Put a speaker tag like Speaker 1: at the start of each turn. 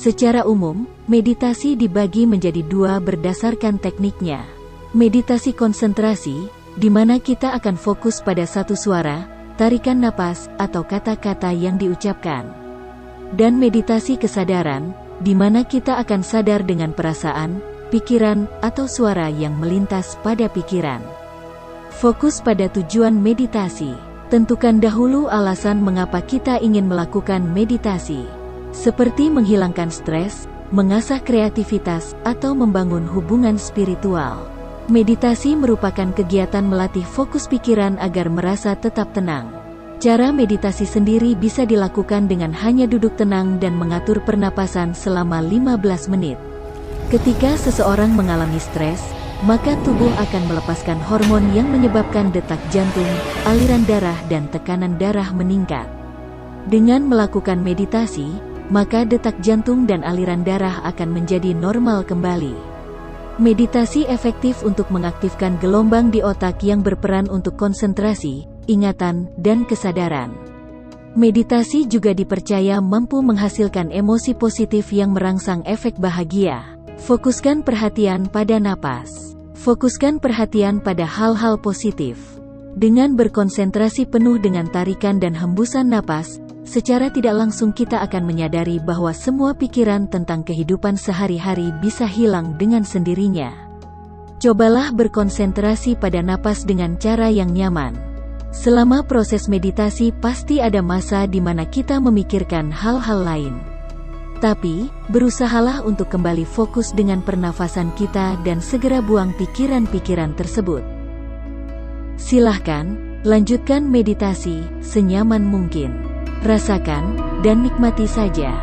Speaker 1: Secara umum, meditasi dibagi menjadi dua berdasarkan tekniknya. Meditasi konsentrasi, di mana kita akan fokus pada satu suara, tarikan napas, atau kata-kata yang diucapkan. Dan meditasi kesadaran, di mana kita akan sadar dengan perasaan, pikiran, atau suara yang melintas pada pikiran. Fokus pada tujuan meditasi. Tentukan dahulu alasan mengapa kita ingin melakukan meditasi. Seperti menghilangkan stres, mengasah kreativitas, atau membangun hubungan spiritual. Meditasi merupakan kegiatan melatih fokus pikiran agar merasa tetap tenang. Cara meditasi sendiri bisa dilakukan dengan hanya duduk tenang dan mengatur pernapasan selama 15 menit. Ketika seseorang mengalami stres, maka tubuh akan melepaskan hormon yang menyebabkan detak jantung, aliran darah dan tekanan darah meningkat. Dengan melakukan meditasi, maka detak jantung dan aliran darah akan menjadi normal kembali. Meditasi efektif untuk mengaktifkan gelombang di otak yang berperan untuk konsentrasi, ingatan, dan kesadaran. Meditasi juga dipercaya mampu menghasilkan emosi positif yang merangsang efek bahagia. Fokuskan perhatian pada napas. Fokuskan perhatian pada hal-hal positif. Dengan berkonsentrasi penuh dengan tarikan dan hembusan napas, secara tidak langsung kita akan menyadari bahwa semua pikiran tentang kehidupan sehari-hari bisa hilang dengan sendirinya. Cobalah berkonsentrasi pada napas dengan cara yang nyaman. Selama proses meditasi pasti ada masa di mana kita memikirkan hal-hal lain. Tapi, berusahalah untuk kembali fokus dengan pernafasan kita dan segera buang pikiran-pikiran tersebut. Silahkan, lanjutkan meditasi senyaman mungkin. Rasakan, dan nikmati saja.